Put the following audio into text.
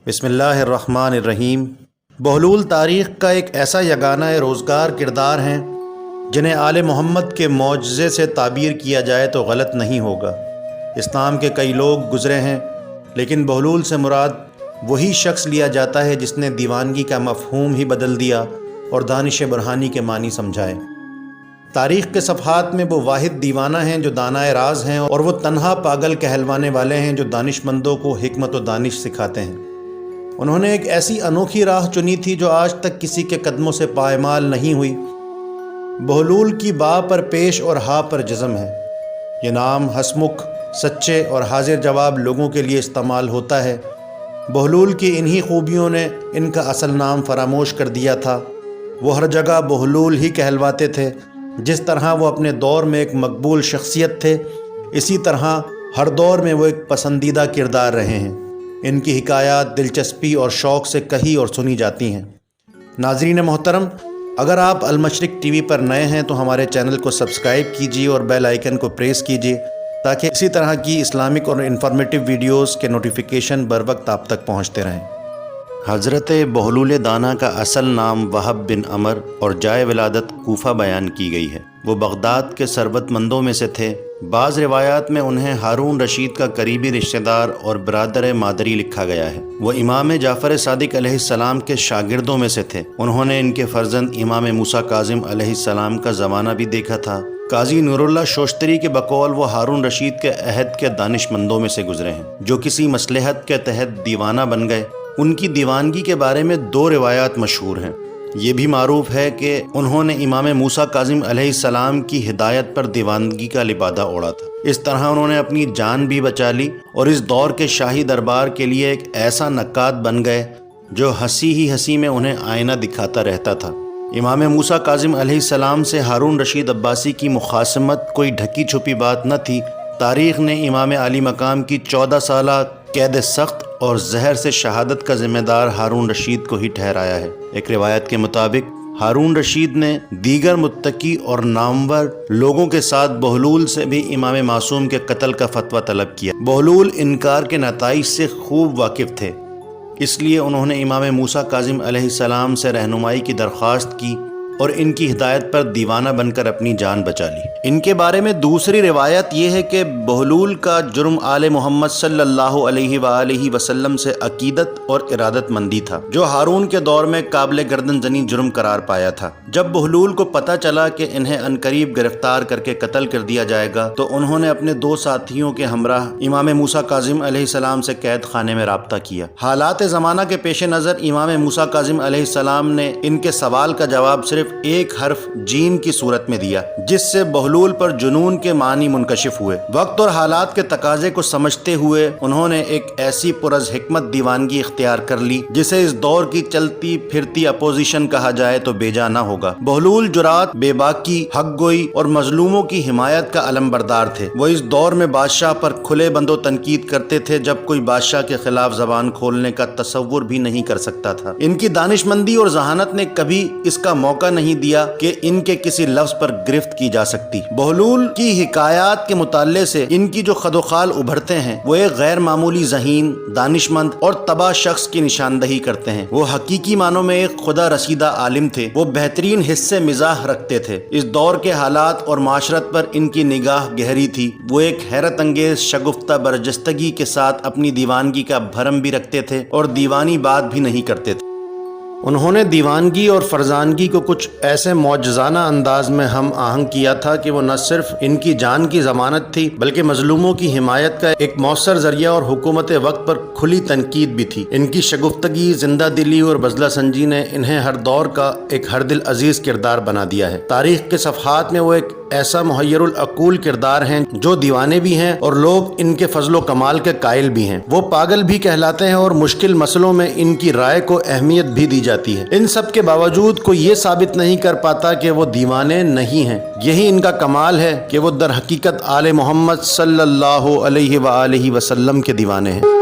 بسم اللہ الرحمن الرحیم۔ بہلول تاریخ کا ایک ایسا یگانہ روزگار کردار ہیں جنہیں آل محمد کے معجزے سے تعبیر کیا جائے تو غلط نہیں ہوگا۔ اسلام کے کئی لوگ گزرے ہیں، لیکن بہلول سے مراد وہی شخص لیا جاتا ہے جس نے دیوانگی کا مفہوم ہی بدل دیا اور دانش برہانی کے معنی سمجھائے۔ تاریخ کے صفحات میں وہ واحد دیوانہ ہیں جو دانائے راز ہیں، اور وہ تنہا پاگل کہلوانے والے ہیں جو دانش مندوں کو حکمت و دانش سکھاتے ہیں۔ انہوں نے ایک ایسی انوکھی راہ چنی تھی جو آج تک کسی کے قدموں سے پائمال نہیں ہوئی۔ بہلول کی با پر پیش اور ہا پر جزم ہے۔ یہ نام ہسمکھ، سچے اور حاضر جواب لوگوں کے لیے استعمال ہوتا ہے۔ بہلول کی انہی خوبیوں نے ان کا اصل نام فراموش کر دیا تھا۔ وہ ہر جگہ بہلول ہی کہلواتے تھے۔ جس طرح وہ اپنے دور میں ایک مقبول شخصیت تھے، اسی طرح ہر دور میں وہ ایک پسندیدہ کردار رہے ہیں۔ ان کی حکایات دلچسپی اور شوق سے کہی اور سنی جاتی ہیں۔ ناظرین محترم، اگر آپ المشرق ٹی وی پر نئے ہیں تو ہمارے چینل کو سبسکرائب کیجیے اور بیل آئیکن کو پریس کیجیے تاکہ اسی طرح کی اسلامک اور انفارمیٹیو ویڈیوز کے نوٹیفیکیشن بر وقت آپ تک پہنچتے رہیں۔ حضرت بہلول دانا کا اصل نام وہب بن عمر اور جائے ولادت کوفہ بیان کی گئی ہے۔ وہ بغداد کے ثروت مندوں میں سے تھے۔ بعض روایات میں انہیں ہارون رشید کا قریبی رشتہ دار اور برادر مادری لکھا گیا ہے۔ وہ امام جعفر صادق علیہ السلام کے شاگردوں میں سے تھے۔ انہوں نے ان کے فرزند امام موسیٰ کاظم علیہ السلام کا زمانہ بھی دیکھا تھا۔ قاضی نور اللہ شوشتری کے بقول وہ ہارون رشید کے عہد کے دانش مندوں میں سے گزرے ہیں جو کسی مصلحت کے تحت دیوانہ بن گئے۔ ان کی دیوانگی کے بارے میں دو روایات مشہور ہیں۔ یہ بھی معروف ہے کہ انہوں نے امام موسیٰ کاظم علیہ السلام کی ہدایت پر دیوانگی کا لبادہ اوڑھا تھا۔ اس طرح انہوں نے اپنی جان بھی بچا لی اور اس دور کے شاہی دربار کے لیے ایک ایسا نقاد بن گئے جو ہنسی ہی ہنسی میں انہیں آئینہ دکھاتا رہتا تھا۔ امام موسیٰ کاظم علیہ السلام سے ہارون رشید عباسی کی مخاصمت کوئی ڈھکی چھپی بات نہ تھی۔ تاریخ نے امام عالی مقام کی 14 سالہ قید سخت اور زہر سے شہادت کا ذمہ دار ہارون رشید کو ہی ٹھہرایا ہے۔ ایک روایت کے مطابق ہارون رشید نے دیگر متقی اور نامور لوگوں کے ساتھ بہلول سے بھی امام معصوم کے قتل کا فتویٰ طلب کیا۔ بہلول انکار کے نتائج سے خوب واقف تھے، اس لیے انہوں نے امام موسیٰ کاظم علیہ السلام سے رہنمائی کی درخواست کی اور ان کی ہدایت پر دیوانہ بن کر اپنی جان بچا لی۔ ان کے بارے میں دوسری روایت یہ ہے کہ بہلول کا جرم آل محمد صلی اللہ علیہ وآلہ وسلم سے عقیدت اور ارادت مندی تھا، جو ہارون کے دور میں قابل گردن زنی جرم قرار پایا تھا۔ جب بہلول کو پتہ چلا کہ انہیں عنقریب گرفتار کر کے قتل کر دیا جائے گا تو انہوں نے اپنے 2 ساتھیوں کے ہمراہ امام موسیٰ کاظم علیہ السلام سے قید خانے میں رابطہ کیا۔ حالات زمانہ کے پیش نظر امام موسیٰ کاظم علیہ السلام نے ان کے سوال کا جواب صرف ایک حرف جیم کی صورت میں دیا، جس سے بہلول پر جنون کے معنی منکشف ہوئے۔ وقت اور حالات کے تقاضے کو سمجھتے ہوئے انہوں نے ایک ایسی پرز حکمت دیوانگی اختیار کر لی جسے اس دور کی چلتی پھرتی اپوزیشن کہا جائے تو بیجا نہ ہوگا۔ بہلول جرات، بے باکی، حق گوئی اور مظلوموں کی حمایت کا علمبردار تھے۔ وہ اس دور میں بادشاہ پر کھلے بند و تنقید کرتے تھے جب کوئی بادشاہ کے خلاف زبان کھولنے کا تصور بھی نہیں کر سکتا تھا۔ ان کی دانشمندی اور ذہانت نے کبھی اس کا موقع نہیں دیا کہ ان کے کسی لفظ پر گرفت کی جا سکتی۔ بہلول کی حکایات کے مطالعے سے ان کی جو خد و خال ابھرتے ہیں وہ ایک غیر معمولی ذہین، دانشمند اور تباہ شخص کی نشاندہی کرتے ہیں۔ وہ حقیقی معنوں میں ایک خدا رسیدہ عالم تھے۔ وہ بہترین حس مزاح رکھتے تھے۔ اس دور کے حالات اور معاشرت پر ان کی نگاہ گہری تھی۔ وہ ایک حیرت انگیز شگفتہ برجستگی کے ساتھ اپنی دیوانگی کا بھرم بھی رکھتے تھے اور دیوانی بات بھی نہیں کرتے تھے۔ انہوں نے دیوانگی اور فرزانگی کو کچھ ایسے معجزانہ انداز میں ہم آہنگ کیا تھا کہ وہ نہ صرف ان کی جان کی ضمانت تھی بلکہ مظلوموں کی حمایت کا ایک مؤثر ذریعہ اور حکومت وقت پر کھلی تنقید بھی تھی۔ ان کی شگفتگی، زندہ دلی اور بزلہ سنجی نے انہیں ہر دور کا ایک ہر دل عزیز کردار بنا دیا ہے۔ تاریخ کے صفحات میں وہ ایک ایسا محیر العقول کردار ہیں جو دیوانے بھی ہیں اور لوگ ان کے فضل و کمال کے قائل بھی ہیں۔ وہ پاگل بھی کہلاتے ہیں اور مشکل مسئلوں میں ان کی رائے کو اہمیت بھی دی جاتی ہے۔ ان سب کے باوجود کوئی یہ ثابت نہیں کر پاتا کہ وہ دیوانے نہیں ہیں۔ یہی ان کا کمال ہے کہ وہ در حقیقت آل محمد صلی اللہ علیہ وآلہ وسلم کے دیوانے ہیں۔